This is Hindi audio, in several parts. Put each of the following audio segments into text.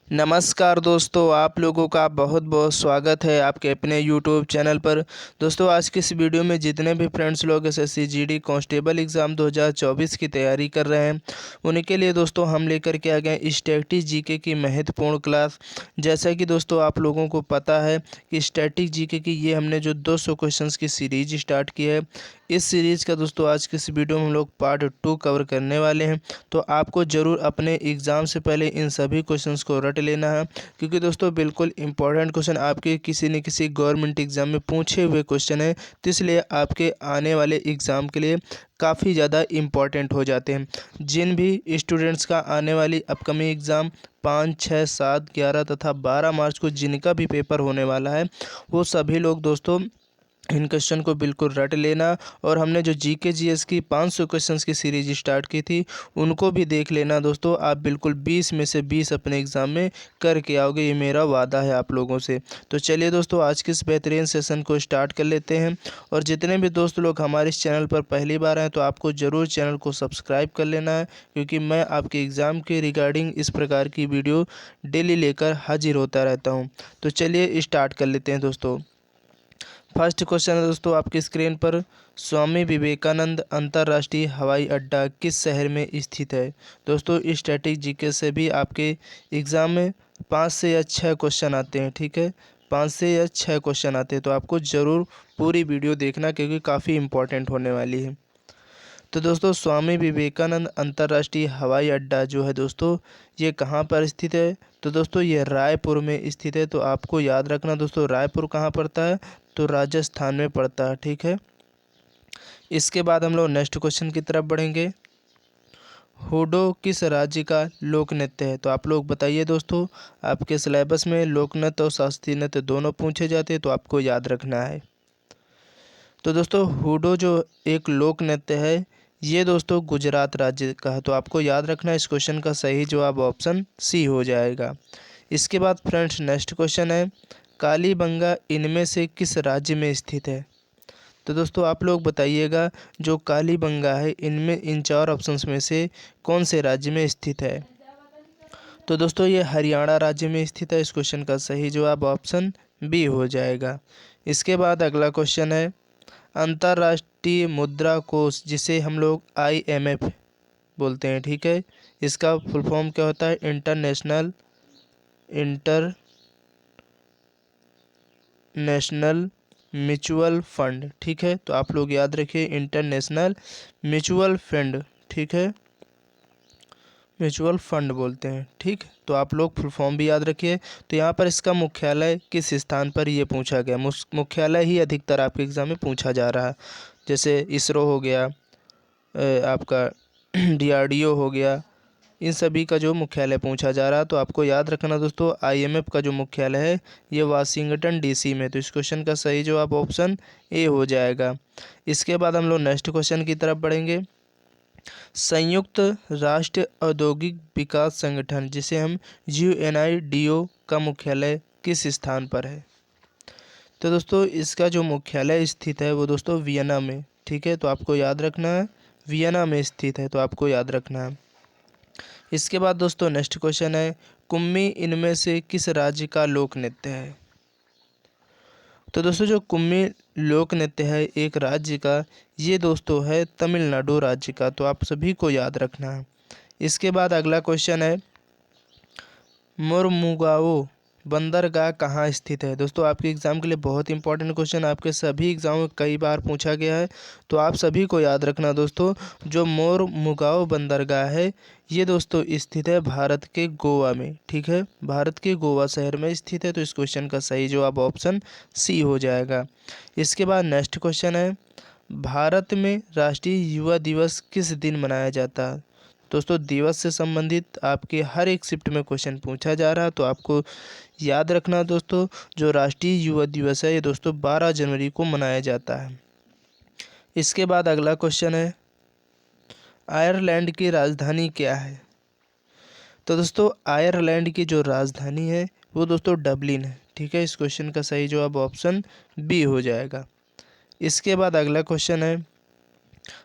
नमस्कार दोस्तों, आप लोगों का बहुत बहुत स्वागत है आपके अपने यूट्यूब चैनल पर। दोस्तों, आज की इस वीडियो में जितने भी फ्रेंड्स लोग एसएससी जीडी कांस्टेबल एग्ज़ाम 2024 की तैयारी कर रहे हैं, उनके लिए दोस्तों हम लेकर के आ गए स्टैटिक जीके की महत्वपूर्ण क्लास। जैसा कि दोस्तों आप लोगों को पता है कि स्टैटिक जीके की ये हमने जो 200 क्वेश्चंस की सीरीज स्टार्ट की है, इस सीरीज़ का दोस्तों आज की इस वीडियो में हम लोग पार्ट 2 कवर करने वाले हैं। तो आपको ज़रूर अपने एग्ज़ाम से पहले इन सभी क्वेश्चंस को रट लेना है, क्योंकि दोस्तों बिल्कुल इंपॉर्टेंट क्वेश्चन आपके किसी न किसी गवर्नमेंट एग्ज़ाम में पूछे हुए क्वेश्चन है, तो इसलिए आपके आने वाले एग्ज़ाम के लिए काफ़ी ज़्यादा इम्पॉर्टेंट हो जाते हैं। जिन भी स्टूडेंट्स का आने वाली अपकमिंग एग्ज़ाम 5, 6, 7, 11 तथा 12 मार्च को जिनका भी पेपर होने वाला है, वो सभी लोग दोस्तों इन क्वेश्चन को बिल्कुल रट लेना। और हमने जो जीके जीएस की 500 क्वेश्चंस की सीरीज स्टार्ट की थी, उनको भी देख लेना दोस्तों। आप बिल्कुल 20 में से 20 अपने एग्ज़ाम में करके आओगे, ये मेरा वादा है आप लोगों से। तो चलिए दोस्तों, आज के इस बेहतरीन सेशन को स्टार्ट कर लेते हैं। और जितने भी दोस्त लोग हमारे इस चैनल पर पहली बार आए, तो आपको ज़रूर चैनल को सब्सक्राइब कर लेना है, क्योंकि मैं आपके एग्ज़ाम के रिगार्डिंग इस प्रकार की वीडियो डेली लेकर हाजिर होता रहता हूँ। तो चलिए स्टार्ट कर लेते हैं दोस्तों। फर्स्ट क्वेश्चन है दोस्तों आपकी स्क्रीन पर, स्वामी विवेकानंद अंतर्राष्ट्रीय हवाई अड्डा किस शहर में स्थित है। दोस्तों, स्टैटिक जीके से भी आपके एग्ज़ाम में 5 से या 6 क्वेश्चन आते हैं, ठीक है। 5 से या 6 क्वेश्चन आते हैं, तो आपको ज़रूर पूरी वीडियो देखना, क्योंकि काफ़ी इंपॉर्टेंट होने वाली है। तो दोस्तों, स्वामी विवेकानंद अंतर्राष्ट्रीय हवाई अड्डा जो है दोस्तों, ये कहाँ पर स्थित है। तो दोस्तों, ये रायपुर में स्थित है। तो आपको याद रखना दोस्तों, रायपुर कहाँ पड़ता है, तो राजस्थान में पड़ता है, ठीक है। इसके बाद हम लोग नेक्स्ट क्वेश्चन की तरफ बढ़ेंगे। हूडो किस राज्य का लोक नृत्य है। तो आप लोग बताइए दोस्तों, आपके सिलेबस में लोक नृत्य और शास्त्रीय नृत्य दोनों पूछे जाते हैं, तो आपको याद रखना है। तो दोस्तों, हूडो जो एक लोक नृत्य है, ये दोस्तों गुजरात राज्य का है। तो आपको याद रखना है, इस क्वेश्चन का सही जवाब ऑप्शन सी हो जाएगा। इसके बाद फ्रेंड्स नेक्स्ट क्वेश्चन है, कालीबंगा इनमें से किस राज्य में स्थित है। तो दोस्तों आप लोग बताइएगा, जो कालीबंगा है, इनमें इन 4 ऑप्शंस में से कौन से राज्य में स्थित है। तो दोस्तों, ये हरियाणा राज्य में स्थित है। इस क्वेश्चन का सही जवाब ऑप्शन बी हो जाएगा। इसके बाद अगला क्वेश्चन है, अंतर्राष्ट्रीय मुद्रा कोष जिसे हम लोग IMF बोलते हैं, ठीक है, इसका फुल फॉर्म क्या होता है, इंटरनेशनल म्यूचुअल फंड, ठीक है। तो आप लोग याद रखिए, इंटरनेशनल म्यूचुअल फंड, ठीक है, म्यूचुअल फंड बोलते हैं, ठीक। तो आप लोग फुल फॉर्म भी याद रखिए। तो यहाँ पर इसका मुख्यालय किस स्थान पर ये पूछा गया, मुख्यालय ही अधिकतर आपके एग्जाम में पूछा जा रहा है। जैसे इसरो हो गया, आपका DRDO हो गया, इन सभी का जो मुख्यालय पूछा जा रहा है। तो आपको याद रखना दोस्तों, IMF का जो मुख्यालय है, ये वाशिंगटन DC में। तो इस क्वेश्चन का सही जवाब ऑप्शन ए हो जाएगा। इसके बाद हम लोग नेक्स्ट क्वेश्चन की तरफ बढ़ेंगे। संयुक्त राष्ट्र औद्योगिक विकास संगठन जिसे हम UNIDO का मुख्यालय किस स्थान पर है। तो दोस्तों, इसका जो मुख्यालय स्थित है वो दोस्तों वियना में, ठीक है। तो आपको याद रखना है, वियना में स्थित है, तो आपको याद रखना है। इसके बाद दोस्तों नेक्स्ट क्वेश्चन है, कुम्मी इनमें से किस राज्य का लोक नृत्य है। तो दोस्तों, जो कुम्मी लोक नृत्य है एक राज्य का, ये दोस्तों है तमिलनाडु राज्य का। तो आप सभी को याद रखना है। इसके बाद अगला क्वेश्चन है, मुर्मुगाओ बंदरगाह कहाँ स्थित है। दोस्तों, आपके एग्ज़ाम के लिए बहुत इंपॉर्टेंट क्वेश्चन, आपके सभी एग्ज़ाम में कई बार पूछा गया है। तो आप सभी को याद रखना दोस्तों, जो मुर्मुगाओ बंदरगाह है, ये दोस्तों स्थित है भारत के गोवा में, ठीक है, भारत के गोवा शहर में स्थित है। तो इस क्वेश्चन का सही जवाब ऑप्शन सी हो जाएगा। इसके बाद नेक्स्ट क्वेश्चन है, भारत में राष्ट्रीय युवा दिवस किस दिन मनाया जाता है। दोस्तों, दिवस से संबंधित आपके हर एक शिफ्ट में क्वेश्चन पूछा जा रहा है। तो आपको याद रखना दोस्तों, जो राष्ट्रीय युवा दिवस है, ये दोस्तों 12 जनवरी को मनाया जाता है। इसके बाद अगला क्वेश्चन है, आयरलैंड की राजधानी क्या है। तो दोस्तों, आयरलैंड की जो राजधानी है वो दोस्तों डबलिन है, ठीक है। इस क्वेश्चन का सही जवाब ऑप्शन बी हो जाएगा। इसके बाद अगला क्वेश्चन है,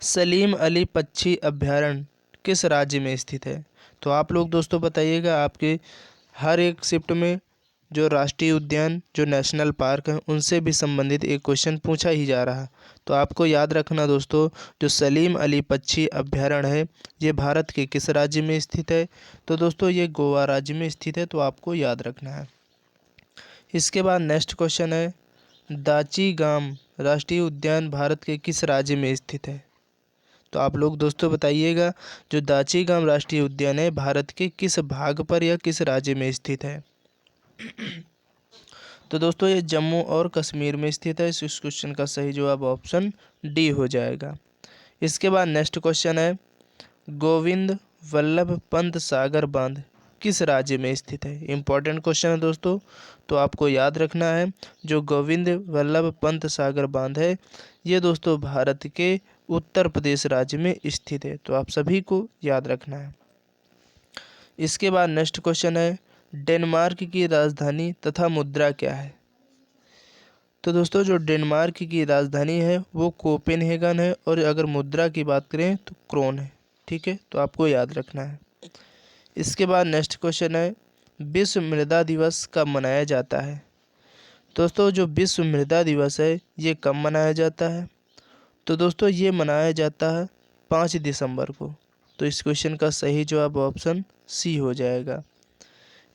सलीम अली पक्षी अभयारण्य किस राज्य में स्थित है। तो आप लोग दोस्तों बताइएगा, आपके हर एक शिफ्ट में जो राष्ट्रीय उद्यान, जो नेशनल पार्क हैं, उनसे भी संबंधित एक क्वेश्चन पूछा ही जा रहा है। तो आपको याद रखना दोस्तों, जो सलीम अली पक्षी अभ्यारण्य है, ये भारत के किस राज्य में स्थित है? तो दोस्तों ये गोवा राज्य में स्थित है, तो आपको याद रखना है। इसके बाद नेक्स्ट क्वेश्चन है, दाची-गाम राष्ट्रीय उद्यान भारत के किस राज्य में स्थित है? तो आप लोग दोस्तों बताइएगा, जो दाची-गाम राष्ट्रीय उद्यान है, भारत के किस भाग पर या किस राज्य में स्थित है? तो दोस्तों ये जम्मू और कश्मीर में स्थित है। इस क्वेश्चन का सही जवाब ऑप्शन डी हो जाएगा। इसके बाद नेक्स्ट क्वेश्चन है, गोविंद वल्लभ पंत सागर बांध किस राज्य में स्थित है? इंपॉर्टेंट क्वेश्चन है दोस्तों, तो आपको याद रखना है, जो गोविंद वल्लभ पंत सागर बांध है, ये दोस्तों भारत के उत्तर प्रदेश राज्य में स्थित है। तो आप सभी को याद रखना है। इसके बाद नेक्स्ट क्वेश्चन है, डेनमार्क की राजधानी तथा मुद्रा क्या है? तो दोस्तों जो डेनमार्क की राजधानी है वो कोपेनहेगन है, और अगर मुद्रा की बात करें तो क्रोन है। ठीक है, तो आपको याद रखना है। इसके बाद नेक्स्ट क्वेश्चन है, विश्व मृदा दिवस कब मनाया जाता है? दोस्तों जो विश्व मृदा दिवस है ये कब मनाया जाता है? तो दोस्तों ये मनाया जाता है 5 दिसंबर को। तो इस क्वेश्चन का सही जवाब ऑप्शन सी हो जाएगा।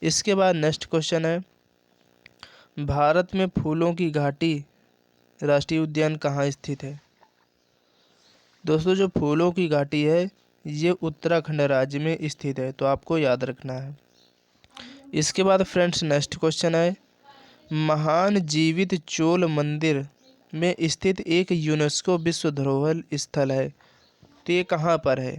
इसके बाद नेक्स्ट क्वेश्चन है, भारत में फूलों की घाटी राष्ट्रीय उद्यान कहाँ स्थित है? दोस्तों जो फूलों की घाटी है ये उत्तराखंड राज्य में स्थित है। तो आपको याद रखना है। इसके बाद फ्रेंड्स नेक्स्ट क्वेश्चन है, महान जीवित चोल मंदिर में स्थित एक यूनेस्को विश्व धरोहर स्थल है, तो ये कहाँ पर है?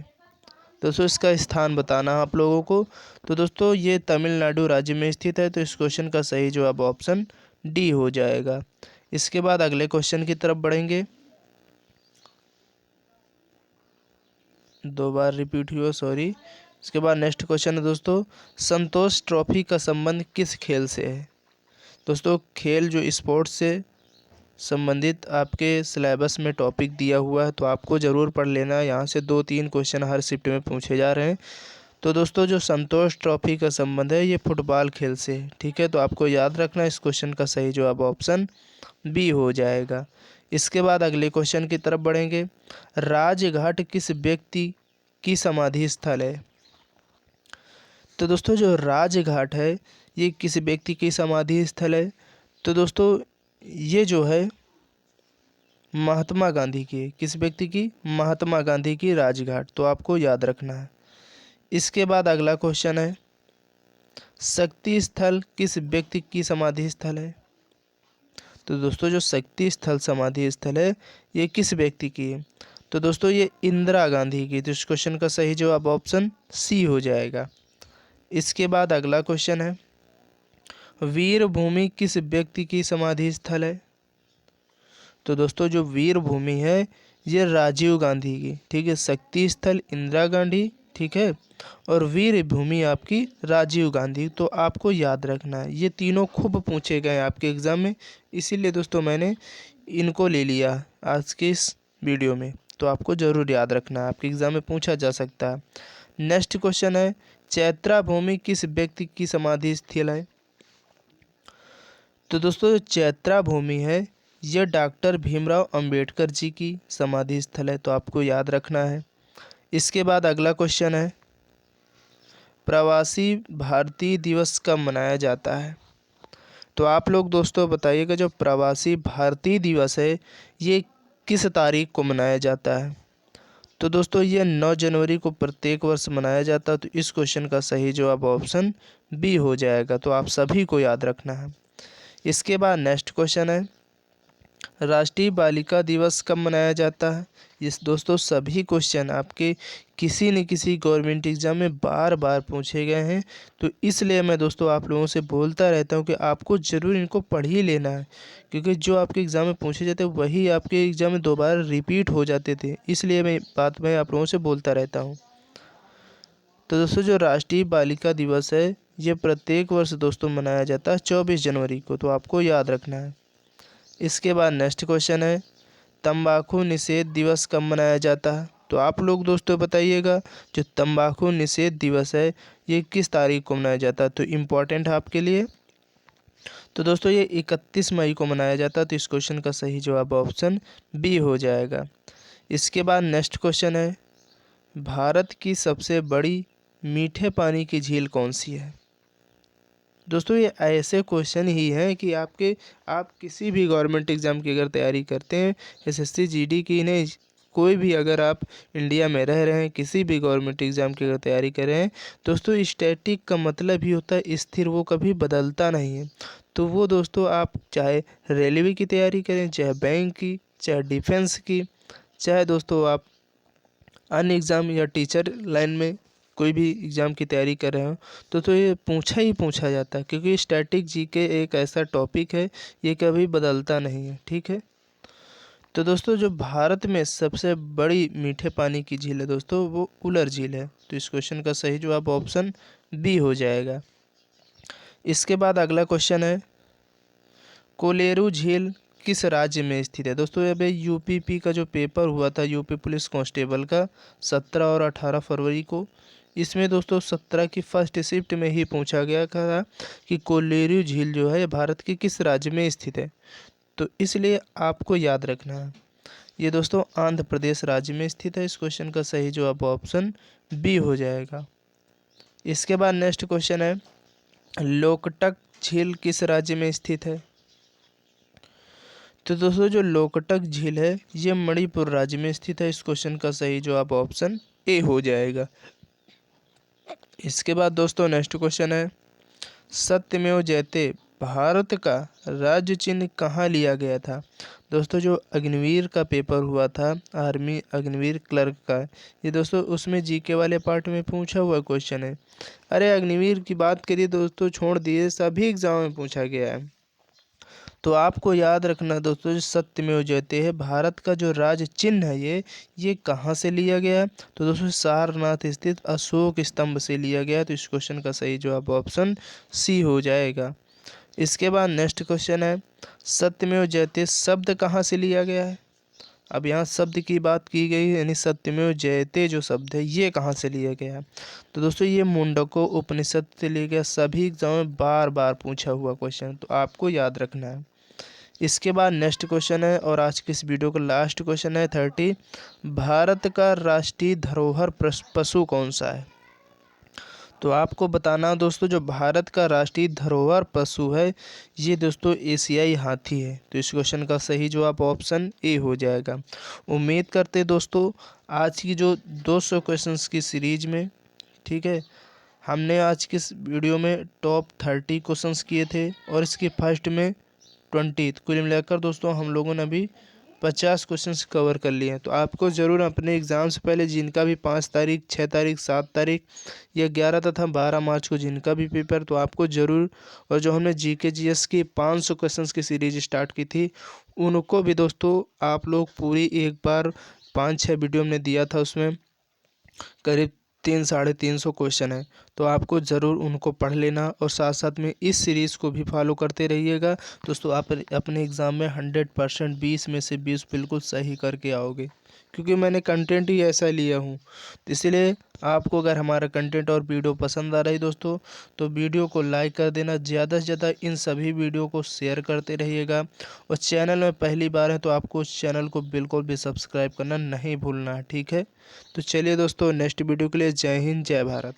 दोस्तों इसका स्थान बताना है आप लोगों को। तो दोस्तों ये तमिलनाडु राज्य में स्थित है। तो इस क्वेश्चन का सही जवाब ऑप्शन डी हो जाएगा। इसके बाद अगले क्वेश्चन की तरफ बढ़ेंगे। 2 बार रिपीट हुआ, सॉरी। इसके बाद नेक्स्ट क्वेश्चन है दोस्तों, संतोष ट्रॉफी का संबंध किस खेल से है? दोस्तों खेल जो स्पोर्ट्स से संबंधित आपके सिलेबस में टॉपिक दिया हुआ है, तो आपको ज़रूर पढ़ लेना है। यहाँ से 2-3 क्वेश्चन हर शिफ्ट में पूछे जा रहे हैं। तो दोस्तों जो संतोष ट्रॉफी का संबंध है ये फुटबॉल खेल से है। ठीक है, तो आपको याद रखना, इस क्वेश्चन का सही जवाब ऑप्शन बी हो जाएगा। इसके बाद अगले क्वेश्चन की तरफ बढ़ेंगे, राजघाट किस व्यक्ति की समाधि स्थल है? तो दोस्तों जो राजघाट है ये किस व्यक्ति की समाधि स्थल है? तो दोस्तों ये जो है महात्मा गांधी की है। किस व्यक्ति की? महात्मा गांधी की राजघाट। तो आपको याद रखना है। इसके बाद अगला क्वेश्चन है, शक्ति स्थल किस व्यक्ति की समाधि स्थल है? तो दोस्तों जो शक्ति स्थल समाधि स्थल है ये किस व्यक्ति की है? तो दोस्तों ये इंदिरा गांधी की। तो इस क्वेश्चन का सही जवाब ऑप्शन सी हो जाएगा। इसके बाद अगला क्वेश्चन है, वीर भूमि किस व्यक्ति की समाधि स्थल है? तो दोस्तों जो वीर भूमि है ये राजीव गांधी की। ठीक है, शक्ति स्थल इंदिरा गांधी, ठीक है, और वीर भूमि आपकी राजीव गांधी। तो आपको याद रखना है, ये तीनों खूब पूछे गए आपके एग्ज़ाम में, इसीलिए दोस्तों मैंने इनको ले लिया आज के इस वीडियो में। तो आपको ज़रूर याद रखना है, आपके एग्ज़ाम में पूछा जा सकता है। नेक्स्ट क्वेश्चन है, चैत्रा भूमि किस व्यक्ति की समाधि स्थल है? तो दोस्तों चैत्रा भूमि है यह डॉक्टर भीमराव अंबेडकर जी की समाधि स्थल है। तो आपको याद रखना है। इसके बाद अगला क्वेश्चन है, प्रवासी भारतीय दिवस कब मनाया जाता है? तो आप लोग दोस्तों बताइएगा, जो प्रवासी भारतीय दिवस है ये किस तारीख को मनाया जाता है? तो दोस्तों ये 9 जनवरी को प्रत्येक वर्ष मनाया जाता है। तो इस क्वेश्चन का सही जवाब ऑप्शन बी हो जाएगा। तो आप सभी को याद रखना है। इसके बाद नेक्स्ट क्वेश्चन है, राष्ट्रीय बालिका दिवस कब मनाया जाता है? इस दोस्तों सभी क्वेश्चन आपके किसी न किसी गवर्नमेंट एग्जाम में बार बार पूछे गए हैं। तो इसलिए मैं दोस्तों आप लोगों से बोलता रहता हूं कि आपको ज़रूर इनको पढ़ ही लेना है, क्योंकि जो आपके एग्ज़ाम में पूछे जाते हैं वही आपके एग्ज़ाम में दोबारा रिपीट हो जाते थे। इसलिए मैं आप लोगों से बोलता रहता हूँ। तो दोस्तों जो राष्ट्रीय बालिका दिवस है ये प्रत्येक वर्ष दोस्तों मनाया जाता है 24 जनवरी को। तो आपको याद रखना है। इसके बाद नेक्स्ट क्वेश्चन है, तंबाकू निषेध दिवस कब मनाया जाता है? तो आप लोग दोस्तों बताइएगा जो तंबाकू निषेध दिवस है ये किस तारीख को मनाया जाता है। तो इम्पोर्टेंट है आपके लिए। तो दोस्तों ये 31 मई को मनाया जाता है। तो इस क्वेश्चन का सही जवाब ऑप्शन बी हो जाएगा। इसके बाद नेक्स्ट क्वेश्चन है, भारत की सबसे बड़ी मीठे पानी की झील कौन सी है। दोस्तों ये ऐसे क्वेश्चन ही हैं कि आप किसी भी गवर्नमेंट एग्ज़ाम की अगर तैयारी करते हैं, एसएससी जीडी की नहीं, कोई भी अगर आप इंडिया में रह रहे हैं, किसी भी गवर्नमेंट एग्ज़ाम की अगर तैयारी कर रहे हैं, दोस्तों स्टैटिक का मतलब ही होता है स्थिर, वो कभी बदलता नहीं है। तो वो दोस्तों आप चाहे रेलवे की तैयारी करें, चाहे बैंक की, चाहे डिफेंस की, चाहे दोस्तों आप अन्य एग्ज़ाम या टीचर लाइन में कोई भी एग्ज़ाम की तैयारी कर रहे हो, तो ये पूछा ही पूछा जाता है, क्योंकि स्टैटिक जीके एक ऐसा टॉपिक है ये कभी बदलता नहीं है। ठीक है। तो दोस्तों जो भारत में सबसे बड़ी मीठे पानी की झील है दोस्तों वो उलर झील है। तो इस क्वेश्चन का सही जवाब ऑप्शन बी हो जाएगा। इसके बाद अगला क्वेश्चन है, कोलेरू झील किस राज्य में स्थित है। दोस्तों ये भाई यूपीपी का जो पेपर हुआ था यूपी पुलिस कांस्टेबल का 17 और 18 फरवरी को, इसमें दोस्तों 17 की फर्स्ट शिफ्ट में ही पूछा गया था कि कोलेरू झील जो है भारत के किस राज्य में स्थित है। तो इसलिए आपको याद रखना है ये दोस्तों आंध्र प्रदेश राज्य में स्थित है। इस क्वेश्चन का सही जवाब ऑप्शन बी हो जाएगा। इसके बाद नेक्स्ट क्वेश्चन है, लोकटक झील किस राज्य में स्थित है। तो दोस्तों जो लोकटक झील है ये मणिपुर राज्य में स्थित है। इस क्वेश्चन का सही जवाब ऑप्शन ए हो जाएगा। इसके बाद दोस्तों नेक्स्ट क्वेश्चन है, सत्यमेव जयते भारत का राज्य चिन्ह कहाँ लिया गया था। दोस्तों जो अग्निवीर का पेपर हुआ था आर्मी अग्निवीर क्लर्क का, ये दोस्तों उसमें जीके वाले पार्ट में पूछा हुआ क्वेश्चन है। अरे अग्निवीर की बात करिए दोस्तों, छोड़ दिए, सभी एग्जाम में पूछा गया है। तो आपको याद रखना दोस्तों जो सत्यमेव जयते है भारत का जो राज्य चिन्ह है ये कहाँ से लिया गया है। तो दोस्तों सारनाथ स्थित अशोक स्तंभ से लिया गया है। तो इस क्वेश्चन का सही जवाब ऑप्शन सी हो जाएगा। इसके बाद नेक्स्ट क्वेश्चन है, सत्यमेव जयते शब्द कहाँ से लिया गया है। अब यहाँ शब्द की बात की गई है, यानी सत्यमेव जयते जो शब्द है ये कहाँ से लिया गया है। तो दोस्तों ये मुंडको उपनिषद से लिया गया। सभी एग्जाम में बार बार पूछा हुआ क्वेश्चन, तो आपको याद रखना है। इसके बाद नेक्स्ट क्वेश्चन है और आज की इस वीडियो का लास्ट क्वेश्चन है 30, भारत का राष्ट्रीय धरोहर पशु कौन सा है। तो आपको बताना दोस्तों जो भारत का राष्ट्रीय धरोहर पशु है ये दोस्तों एशियाई हाथी है। तो इस क्वेश्चन का सही जवाब ऑप्शन ए हो जाएगा। उम्मीद करते दोस्तों आज की जो 200 क्वेश्चंस की सीरीज में, ठीक है, हमने आज की इस वीडियो में टॉप 30 क्वेश्चंस किए थे और इसके फर्स्ट में 20, कुल मिलाकर दोस्तों हम लोगों ने अभी 50 क्वेश्चंस कवर कर लिए हैं। तो आपको ज़रूर अपने एग्ज़ाम से पहले जिनका भी 5 तारीख 6 तारीख 7 तारीख या 11 तथा 12 मार्च को जिनका भी पेपर, तो आपको ज़रूर, और जो हमने जीके जीएस की 500 क्वेश्चंस की सीरीज स्टार्ट की थी उनको भी दोस्तों आप लोग पूरी एक बार 5-6 वीडियो हमने दिया था, उसमें करीब 300-350 क्वेश्चन है। तो आपको ज़रूर उनको पढ़ लेना और साथ साथ में इस सीरीज़ को भी फॉलो करते रहिएगा दोस्तों। आप अपने एग्ज़ाम में 100% 20 में से 20 बिल्कुल सही करके आओगे, क्योंकि मैंने कंटेंट ही ऐसा लिया हूँ। तो इसलिए आपको अगर हमारा कंटेंट और वीडियो पसंद आ रही दोस्तों तो वीडियो को लाइक कर देना, ज़्यादा से ज़्यादा इन सभी वीडियो को शेयर करते रहिएगा। और चैनल में पहली बार है तो आपको उस चैनल को बिल्कुल भी सब्सक्राइब करना नहीं भूलना है। ठीक है। तो चलिए दोस्तों नेक्स्ट वीडियो के लिए जय हिंद जय भारत।